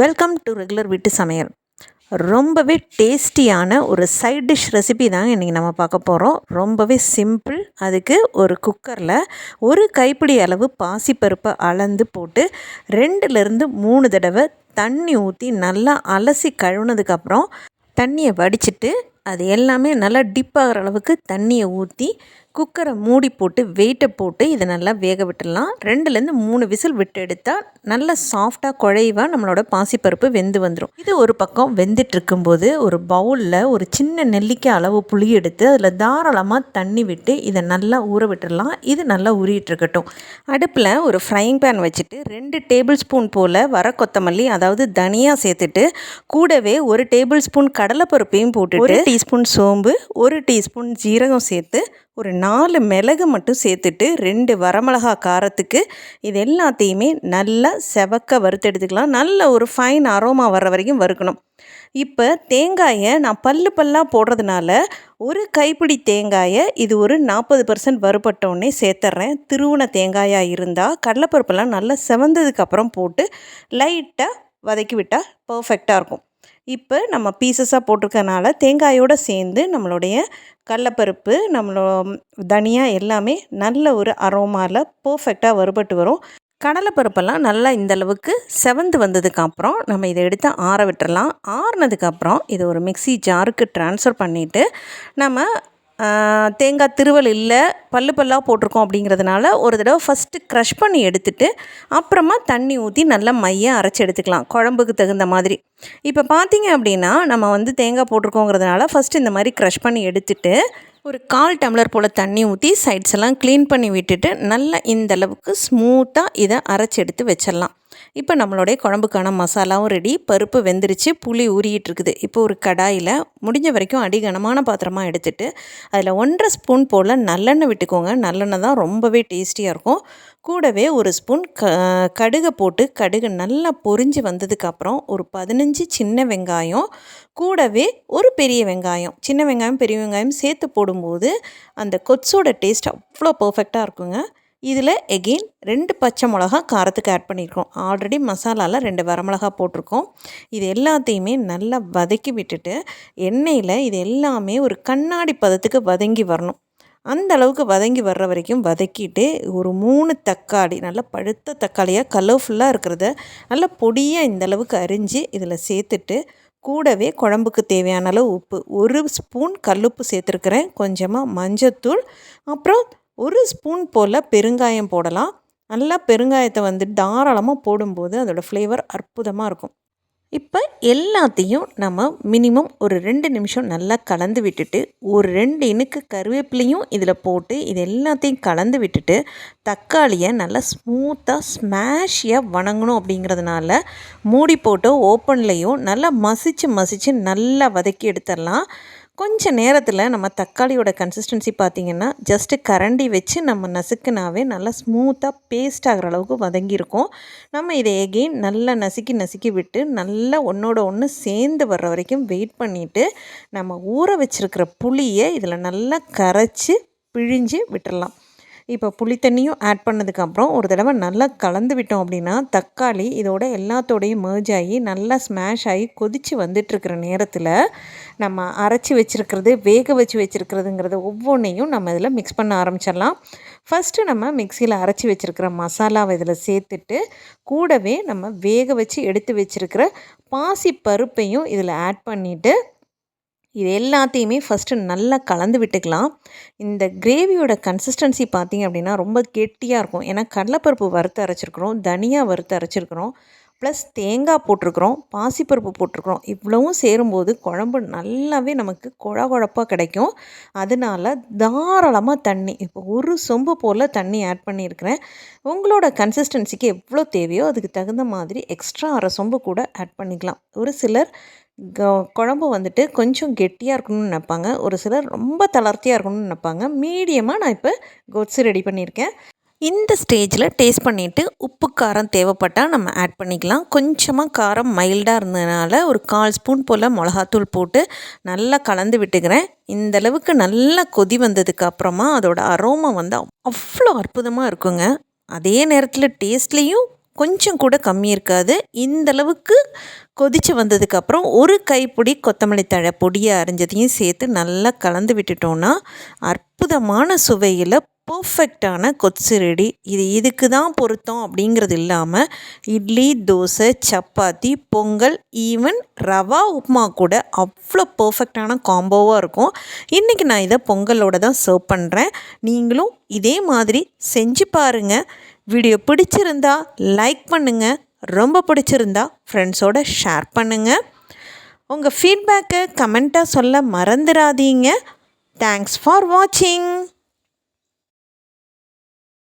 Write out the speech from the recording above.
Welcome to regular வீட்டு சமையல். ரொம்பவே டேஸ்டியான ஒரு சைட் டிஷ் ரெசிபி தாங்க இன்றைக்கி நம்ம பார்க்க போகிறோம். ரொம்பவே சிம்பிள். அதுக்கு ஒரு குக்கரில் ஒரு கைப்பிடி அளவு பாசிப்பருப்பை அளந்து போட்டு 2லேருந்து 3 தடவை தண்ணி ஊற்றி நல்லா அலசி கழுவுனதுக்கப்புறம் தண்ணியை வடிச்சிட்டு அது எல்லாமே நல்லா டிப் ஆகிற அளவுக்கு தண்ணியை ஊற்றி குக்கரை மூடி போட்டு வெயிட்டை போட்டு இதை நல்லா வேக விட்டுடலாம். 2லேருந்து 3 விசில் விட்டு எடுத்தால் நல்லா சாஃப்டாக குழைவாக நம்மளோட பாசிப்பருப்பு வெந்து வந்துடும். இது ஒரு பக்கம் வெந்துட்டு இருக்கும்போது ஒரு பவுலில் ஒரு சின்ன நெல்லிக்காய் அளவு புளி எடுத்து அதில் தாராளமாக தண்ணி விட்டு இதை நல்லா ஊற விட்டுடலாம். இது நல்லா ஊறிட்டு இருக்கட்டும். அடுப்பில் ஒரு ஃப்ரைங் பேன் வச்சுட்டு 2 டேபிள் ஸ்பூன் போல் வர கொத்தமல்லி அதாவது தனியாக சேர்த்துட்டு கூடவே 1 டேபிள் ஸ்பூன் கடலைப்பருப்பையும் போட்டுட்டு 1 டீஸ்பூன் சோம்பு 1 டீஸ்பூன் ஜீரகம் சேர்த்து ஒரு 4 மிளகு மட்டும் சேர்த்துட்டு 2 வரமிளகா காரத்துக்கு இது எல்லாத்தையுமே நல்லா செவக்க வறுத்தெடுத்துக்கலாம். நல்ல ஒரு ஃபைன் அரோமா வர்ற வரைக்கும் வறுக்கணும். இப்போ தேங்காயை நான் பல்லாக போடுறதுனால ஒரு கைப்பிடி தேங்காயை இது ஒரு 40% வறுபட்டோடனே சேர்த்துட்றேன். திருவுண தேங்காயாக இருந்தால் கடலைப்பருப்பெல்லாம் நல்லா செவந்ததுக்கப்புறம் போட்டு லைட்டாக வதக்கி விட்டால் பர்ஃபெக்டாக இருக்கும். இப்போ நம்ம பீசஸாக போட்டிருக்கனால தேங்காயோடு சேர்ந்து நம்மளுடைய கடலைப்பருப்பு தனியா எல்லாமே நல்ல ஒரு அரோமாவில் பர்ஃபெக்டாக வறுபட்டு வரும். கடலைப்பருப்பெல்லாம் நல்லா இந்தளவுக்கு செவந்து வந்ததுக்கப்புறம் நம்ம இதை எடுத்து ஆற விட்டுறலாம். ஆறுனதுக்கப்புறம் இதை ஒரு மிக்ஸி ஜாருக்கு ட்ரான்ஸ்ஃபர் பண்ணிவிட்டு நம்ம தேங்காய் திருவல் இல்லை பல்லாக போட்டிருக்கோம் அப்படிங்கிறதுனால ஒரு தடவை ஃபஸ்ட்டு க்ரஷ் பண்ணி எடுத்துகிட்டு அப்புறமா தண்ணி ஊற்றி நல்லா மையாக அரைச்சி எடுத்துக்கலாம் குழம்புக்கு தகுந்த மாதிரி. இப்போ பார்த்திங்க அப்படின்னா நம்ம தேங்காய் போட்டிருக்கோங்கிறதுனால ஃபஸ்ட்டு இந்த மாதிரி க்ரஷ் பண்ணி எடுத்துகிட்டு ஒரு 1/4 டம்ளர் போல் தண்ணி ஊற்றி சைட்ஸ் எல்லாம் க்ளீன் பண்ணி விட்டுட்டு நல்லா இந்தளவுக்கு ஸ்மூத்தாக இதை அரைச்சி எடுத்து வச்சிடலாம். இப்போ நம்மளுடைய குழம்புக்கான மசாலாவும் ரெடி. பருப்பு வெந்துருச்சு, புளி ஊறிட்டுருக்குது. இப்போ ஒரு கடாயில் முடிஞ்ச வரைக்கும் அடிகனமான பாத்திரமாக எடுத்துகிட்டு அதில் 1.5 ஸ்பூன் போல் நல்லெண்ணெய் விட்டுக்கோங்க. நல்லெண்ணெய் தான் ரொம்பவே டேஸ்டியாக இருக்கும். கூடவே ஒரு ஸ்பூன் கடுகை போட்டு கடுகு நல்லா பொரிஞ்சு வந்ததுக்கப்புறம் ஒரு 15 சின்ன வெங்காயம் கூடவே ஒரு பெரிய வெங்காயம், சின்ன வெங்காயம் பெரிய வெங்காயம் சேர்த்து போடும்போது அந்த கொச்சோட டேஸ்ட் அவ்வளோ பர்ஃபெக்டாக இருக்குங்க. இதில் எகெயின் 2 பச்சை மிளகா காரத்துக்கு ஆட் பண்ணியிருக்கோம். ஆல்ரெடி மசாலாவில் 2 வரமிளகா போட்டிருக்கோம். இது எல்லாத்தையுமே நல்லா வதக்கி விட்டுட்டு எண்ணெயில் இது எல்லாமே ஒரு கண்ணாடி பதத்துக்கு வதங்கி வரணும். அந்த அளவுக்கு வதங்கி வர்ற வரைக்கும் வதக்கிட்டு ஒரு 3 தக்காளி நல்லா பழுத்த தக்காளியாக கலர்ஃபுல்லாக இருக்கிறத நல்லா பொடியாக இந்தளவுக்கு அரிஞ்சு இதில் சேர்த்துட்டு கூடவே குழம்புக்கு தேவையான அளவு உப்பு 1 ஸ்பூன் கல்லுப்பு சேர்த்துருக்கிறேன். கொஞ்சமாக மஞ்சத்தூள் அப்புறம் 1 ஸ்பூன் போல் பெருங்காயம் போடலாம். நல்லா பெருங்காயத்தை தாராளமாக போடும்போது அதோடய ஃப்ளேவர் அற்புதமாக இருக்கும். இப்போ எல்லாத்தையும் நம்ம மினிமம் ஒரு 2 நிமிஷம் நல்லா கலந்து விட்டுட்டு ஒரு 2 இனுக்கு கருவேப்பிலையும் இதில் போட்டு இது எல்லாத்தையும் கலந்து விட்டுட்டு தக்காளியை நல்லா ஸ்மூத்தாக ஸ்மாஷியாக வணங்கணும். அப்படிங்கிறதுனால மூடி போட்டு ஓப்பன்லேயும் நல்லா மசிச்சு நல்லா வதக்கி எடுத்துடலாம். கொஞ்சம் நேரத்தில் நம்ம தக்காளியோட கன்சிஸ்டன்சி பார்த்திங்கன்னா ஜஸ்ட்டு கரண்டி வச்சு நம்ம நசுக்குனாவே நல்லா ஸ்மூத்தாக பேஸ்ட் ஆகிற அளவுக்கு வதங்கியிருக்கும். நம்ம இதை எகெயின் நல்லா நசுக்கி விட்டு நல்லா ஒன்றோட ஒன்று சேர்ந்து வர்ற வரைக்கும் வெயிட் பண்ணிவிட்டு நம்ம ஊற வச்சுருக்கிற புளியை இதில் நல்லா கரைச்சி பிழிஞ்சு விட்டுடலாம். இப்போ புளி தண்ணியும் ஆட் பண்ணதுக்கப்புறம் ஒரு தடவை நல்லா கலந்து விட்டோம் அப்படின்னா தக்காளி இதோட எல்லாத்தோடையும் மேர்ஜ் ஆகி நல்லா ஸ்மாஷ் ஆகி கொதித்து வந்துட்டுருக்கிற நேரத்தில் நம்ம அரைச்சி வச்சுருக்கிறது வேக வச்சு வச்சுருக்கிறதுங்கிறது ஒவ்வொன்றையும் நம்ம இதில் மிக்ஸ் பண்ண ஆரம்பிச்சிடலாம். ஃபஸ்ட்டு நம்ம மிக்சியில் அரைச்சி வச்சுருக்கிற மசாலாவை இதில் சேர்த்துட்டு கூடவே நம்ம வேக வச்சு எடுத்து வச்சுருக்கிற பாசி பருப்பையும் இதில் ஆட் பண்ணிவிட்டு இது எல்லாத்தையுமே ஃபஸ்ட்டு நல்லா கலந்து விட்டுக்கலாம். இந்த கிரேவியோட கன்சிஸ்டன்சி பார்த்திங்க அப்படின்னா ரொம்ப கெட்டியாக இருக்கும். ஏன்னா கடலைப்பருப்பு வறுத்து அரைச்சிருக்கிறோம், தனியா வறுத்து அரைச்சிருக்கிறோம், ப்ளஸ் தேங்காய் போட்டிருக்கிறோம், பாசிப்பருப்பு போட்டிருக்கிறோம். இவ்வளவும் சேரும்போது குழம்பு நல்லாவே நமக்கு குழப்பாக கிடைக்கும். அதனால தாராளமாக தண்ணி இப்போ 1 சொம்பு போல் தண்ணி ஆட் பண்ணியிருக்கிறேன். உங்களோட கன்சிஸ்டன்சிக்கு எவ்வளோ தேவையோ அதுக்கு தகுந்த மாதிரி எக்ஸ்ட்ரா 1/2 சொம்பு கூட ஆட் பண்ணிக்கலாம். ஒரு சிலர் குழம்பு கொஞ்சம் கெட்டியாக இருக்கணும்னு நினைப்பாங்க, ஒரு சிலர் ரொம்ப தளர்த்தியாக இருக்கணும்னு நினைப்பாங்க. மீடியமாக நான் இப்போ கொத்ஸு ரெடி பண்ணியிருக்கேன். இந்த ஸ்டேஜில் டேஸ்ட் பண்ணிவிட்டு உப்பு காரம் தேவைப்பட்டால் நம்ம ஆட் பண்ணிக்கலாம். கொஞ்சமாக காரம் மைல்டாக இருந்ததுனால ஒரு 1/4 ஸ்பூன் போல் மிளகாத்தூள் போட்டு நல்லா கலந்து விட்டுக்கிறேன். இந்தளவுக்கு நல்லா கொதி வந்ததுக்கு அப்புறமா அதோட அரோமா அவ்வளோ அற்புதமாக இருக்குங்க. அதே நேரத்தில் டேஸ்ட்லேயும் கொஞ்சம் கூட கம்மி இருக்காது. இந்தளவுக்கு கொதித்து வந்ததுக்கப்புறம் ஒரு கைப்பிடி கொத்தமல்லி தழை பொடியை அரைஞ்சதையும் சேர்த்து நல்லா கலந்து விட்டுட்டோன்னா அற்புதமான சுவையில் பர்ஃபெக்டான கொத்து ரெடி. இதுக்கு தான் பொருத்தம் அப்படிங்கிறது இல்லாமல் இட்லி, தோசை, சப்பாத்தி, பொங்கல், ஈவன் ரவா உப்புமா கூட அவ்வளோ பர்ஃபெக்டான காம்போவாக இருக்கும். இன்றைக்கி நான் இதை பொங்கலோடு தான் சர்வ் பண்ணுறேன். நீங்களும் இதே மாதிரி செஞ்சு பாருங்கள். வீடியோ பிடிச்சிருந்தா லைக் பண்ணுங்கள், ரொம்ப பிடிச்சிருந்தா ஃப்ரெண்ட்ஸோடு ஷேர் பண்ணுங்கள். உங்கள் ஃபீட்பேக்கை கமெண்ட்டாக சொல்ல மறந்துடாதீங்க. தேங்க்ஸ் ஃபார் வாட்சிங்.